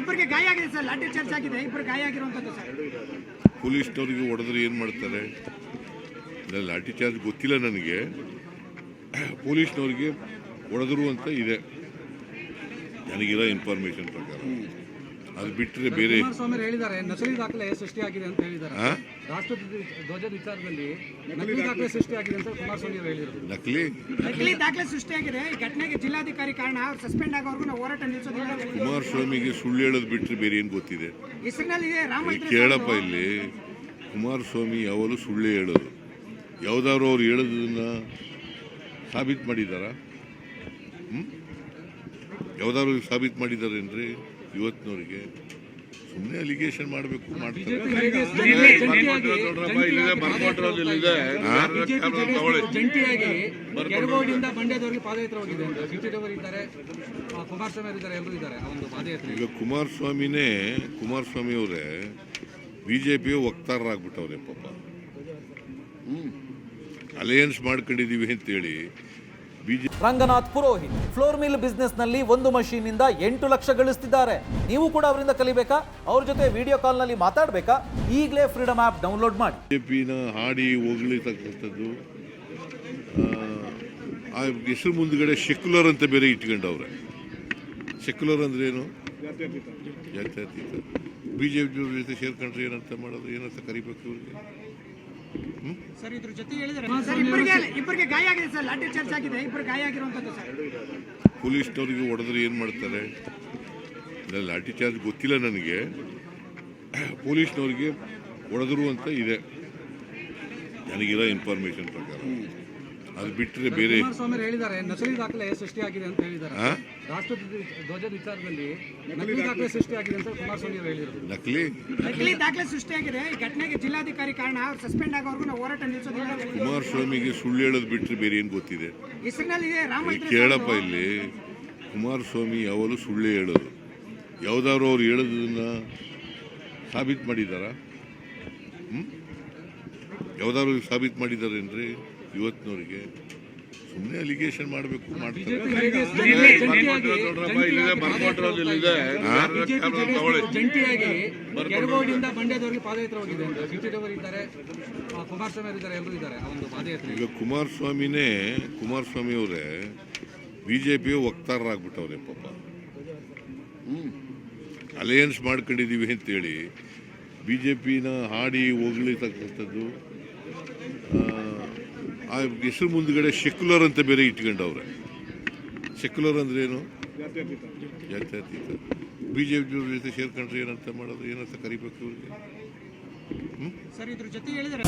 ಇಬ್ಬರಿಗೆ ಗಾಯ ಆಗಿದೆ ಸರ್, ಲಾಠಿ ಚಾರ್ಜ್ ಆಗಿದೆ, ಇಬ್ಬರು ಗಾಯ ಆಗಿರುವಂತದ್ದು ಸರ್. ಪೊಲೀಸ್ನವ್ರಿಗೆ ಹೊಡೆದ್ರೆ ಏನು ಮಾಡ್ತಾರೆ? ಲಾಠಿ ಚಾರ್ಜ್ ಗೊತ್ತಿಲ್ಲ ನನಗೆ. ಪೊಲೀಸ್ನವ್ರಿಗೆ ಹೊಡೆದ್ರು ಅಂತ ಇದೆ ನನಗಿರೋ ಇನ್ಫಾರ್ಮೇಶನ್ ಪ್ರಕಾರ. ಅದು ಬಿಟ್ಟರೆ ಬೇರೆ ಕುಮಾರಸ್ವಾಮಿ ಹೇಳಿದ್ದಾರೆ ನಕಲಿ ದಾಖಲೆ ಸೃಷ್ಟಿಯಾಗಿದೆ ಅಂತ ಹೇಳಿದ್ದಾರೆ. ರಾಷ್ಟ್ರ ಧ್ವಜದ ವಿಚಾರದಲ್ಲಿ ನಕಲಿ ದಾಖಲೆ ಸೃಷ್ಟಿಯಾಗಿದೆ ಅಂತ ಕುಮಾರಸ್ವಾಮಿ ಹೇಳಿದರು. ನಕಲಿ ದಾಖಲೆ ಸೃಷ್ಟಿಯಾಗಿದೆ. ಈ ಘಟನೆಗೆ ಜಿಲ್ಲಾಧಿಕಾರಿ ಕಾರಣ, ಅವ್ರು ಸಸ್ಪೆಂಡ್ ಆಗೋವರೆಗೂ ನಾವು ಹೋರಾಟ ನಿಲ್ಲಿಸೋದು. ಕುಮಾರಸ್ವಾಮಿಗೆ ಸುಳ್ಳು ಹೇಳೋದು ಬಿಟ್ಟರೆ ಬೇರೆ ಏನು ಗೊತ್ತಿದೆ? ಹೆಸರಿನಲ್ಲಿ ರಾಮ ಕೇಳಪ್ಪ, ಇಲ್ಲಿ ಕುಮಾರಸ್ವಾಮಿ ಯಾವಾಗಲೂ ಸುಳ್ಳು ಹೇಳೋದು. ಯಾವ್ದಾದ್ರು ಅವ್ರು ಹೇಳೋದನ್ನ ಸಾಬೀತು ಮಾಡಿದಾರಾ? ಯಾವ್ದಾದ್ರು ಸಾಬೀತು ಮಾಡಿದಾರೇನ್ರಿ? ಇವತ್ತಿನವ್ರಿಗೆ ಸುಮ್ಮನೆ ಅಲಿಗೇಷನ್ ಮಾಡಬೇಕು, ಮಾಡ್ತಾರೆ. ಜಂಟಿಯಾಗಿ ಕೆರಗೋಡಿಯಿಂದ ಬಂಡ್ಯದವರೆಗೆ ಪಾದಯಾತ್ರೆ ಹೋಗಿದೆ. ಸಿಟಿಡವರು ಇದ್ದಾರೆ, ಕುಮಾರಸ್ವಾಮಿ ಇದ್ದಾರೆ, ಎಲ್ಲರೂ ಇದ್ದಾರೆ ಆ ಒಂದು ಪಾದಯಾತ್ರೆ. ಈಗ ಕುಮಾರಸ್ವಾಮಿ ಅವರೇ ಬಿಜೆಪಿಯ ವಕ್ತಾರರಾಗ್ಬಿಟ್ಟವ್ರೆ ಪಾಪ. ಅಲಯನ್ಸ್ ಮಾಡ್ಕೊಂಡಿದೀವಿ ಅಂತೇಳಿ Ranganath Purohit floor mill business ನಲ್ಲಿ ಒಂದು ಮಷೀನ್ ಇಂದ 8 ಲಕ್ಷ ಗಳಿಸ್ತಿದ್ದಾರೆ. ನೀವು ಕೂಡ ಅವರಿಂದ ಕಲಿಬೇಕಾ? ಅವ್ರ ಜೊತೆ ವಿಡಿಯೋ ಕಾಲ್ ನಲ್ಲಿ ಮಾತಾಡಬೇಕಾ? ಈಗಲೇ ಫ್ರೀಡಮ್ ಆಪ್ ಡೌನ್ಲೋಡ್ ಮಾಡಿ. ಬಿಜೆಪಿನ ಹಾಡಿ ಹೋಗ್ಲಿತಕ್ಕಂಥದ್ದು, ಆ ಹೆಸರು ಮುಂದ್ಗಡೆ ಸೆಕ್ಯುಲರ್ ಅಂತ ಬೇರೆ ಇಟ್ಕೊಂಡವ್ರೆ. ಸೆಕ್ಯುಲರ್ ಅಂದ್ರೆ ಏನು? ಜಾತ್ಯತೀತ. ಬಿಜೆಪಿ ಜೊತೆ ಸೇರ್ಕೊಂಡ್ರೆ ಏನಂತ ಮಾಡೋದು? ಏನಂತ ಕರಿಬೇಕು ಇವ್ರಿಗೆ? ಸರ್, ಇದ್ರ ಜೊತೆ ಹೇಳಿದ್ದಾರೆ ಇಬ್ಬರಿಗೆ ಗಾಯ ಆಗಿದೆ ಸರ್, ಲಾಠಿ ಚಾರ್ಜ್ ಆಗಿದೆ, ಇಬ್ಬರು ಗಾಯ ಆಗಿರುವಂತದ್ದು ಸರ್. ಪೊಲೀಸ್ನವ್ರಿಗೆ ಹೊಡೆದ್ರೆ ಏನು ಮಾಡ್ತಾರೆ? ಲಾಠಿ ಚಾರ್ಜ್ ಗೊತ್ತಿಲ್ಲ ನನಗೆ. ಪೊಲೀಸ್ನವ್ರಿಗೆ ಹೊಡೆದ್ರು ಅಂತ ಇದೆ ನನಗಿರೋ ಇನ್ಫಾರ್ಮೇಶನ್ ಪ್ರಕಾರ. ಅದು ಬಿಟ್ಟರೆ ಬೇರೆ ಕುಮಾರಸ್ವಾಮಿ ಹೇಳಿದ್ದಾರೆ ನಕಲಿ ದಾಖಲೆ ಸೃಷ್ಟಿಯಾಗಿದೆ ಅಂತ ಹೇಳಿದ್ದಾರೆ. ರಾಷ್ಟ್ರ ಧ್ವಜದ ವಿಚಾರದಲ್ಲಿ ನಕಲಿ ದಾಖಲೆ ಸೃಷ್ಟಿಯಾಗಿದೆ ಅಂತ ಕುಮಾರಸ್ವಾಮಿ ಹೇಳಿದರು. ನಕಲಿ ದಾಖಲೆ ಸೃಷ್ಟಿಯಾಗಿದೆ. ಈ ಘಟನೆಗೆ ಜಿಲ್ಲಾಧಿಕಾರಿ ಕಾರಣ, ಅವ್ರು ಸಸ್ಪೆಂಡ್ ಆಗೋವರೆಗೂ ನಾವು ಹೋರಾಟ ನಿಲ್ಲಿಸೋದು. ಕುಮಾರಸ್ವಾಮಿಗೆ ಸುಳ್ಳು ಹೇಳೋದು ಬಿಟ್ಟರೆ ಬೇರೆ ಏನು ಗೊತ್ತಿದೆ? ಹೆಸರಿನಲ್ಲಿ ರಾಮ ಕೇಳಪ್ಪ, ಇಲ್ಲಿ ಕುಮಾರಸ್ವಾಮಿ ಯಾವಾಗಲೂ ಸುಳ್ಳು ಹೇಳೋದು. ಯಾವ್ದಾದ್ರು ಅವ್ರು ಹೇಳೋದನ್ನ ಸಾಬೀತು ಮಾಡಿದಾರಾ? ಯಾವ್ದಾದ್ರು ಸಾಬೀತು ಮಾಡಿದಾರೇನ್ರಿ? ಇವತ್ತಿನವ್ರಿಗೆ ಸುಮ್ಮನೆ ಅಲಿಗೇಷನ್ ಮಾಡಬೇಕು, ಮಾಡ್ತಾರೆ. ಜಂಟಿಯಾಗಿ ಕೆರಗೋಡಿಯಿಂದ ಬಂಡ್ಯದವರೆಗೆ ಪಾದಯಾತ್ರೆ ಹೋಗಿದೆ. ಸಿಟಿಡವರು ಇದ್ದಾರೆ, ಕುಮಾರಸ್ವಾಮಿ ಇದ್ದಾರೆ, ಎಲ್ಲರೂ ಇದ್ದಾರೆ ಆ ಒಂದು ಪಾದಯಾತ್ರೆ. ಈಗ ಕುಮಾರಸ್ವಾಮಿ ಅವರೇ ಬಿಜೆಪಿಯ ವಕ್ತಾರರಾಗ್ಬಿಟ್ಟವ್ರೆ ಪಾಪ. ಅಲಯನ್ಸ್ ಮಾಡ್ಕೊಂಡಿದೀವಿ ಅಂತೇಳಿ ಬಿಜೆಪಿನ ಹಾಡಿ ಹೋಗ್ಲಿತಕ್ಕಂಥದ್ದು, ಆ ಹೆಸರು ಮುಂದ್ಗಡೆ ಸೆಕ್ಯುಲರ್ ಅಂತ ಬೇರೆ ಇಟ್ಕೊಂಡವ್ರೆ. ಸೆಕ್ಯುಲರ್ ಅಂದ್ರೆ ಏನು? ಜಾತ್ಯತೀತ. ಬಿಜೆಪಿ ಜೊತೆ ಸೇರ್ಕೊಂಡ್ರೆ ಏನಂತ ಮಾಡೋದು? ಏನಂತ ಕರಿಬೇಕು ಇವ್ರಿಗೆ? ಸರ್, ಇದ್ರ ಜೊತೆ ಹೇಳಿದ್ದಾರೆ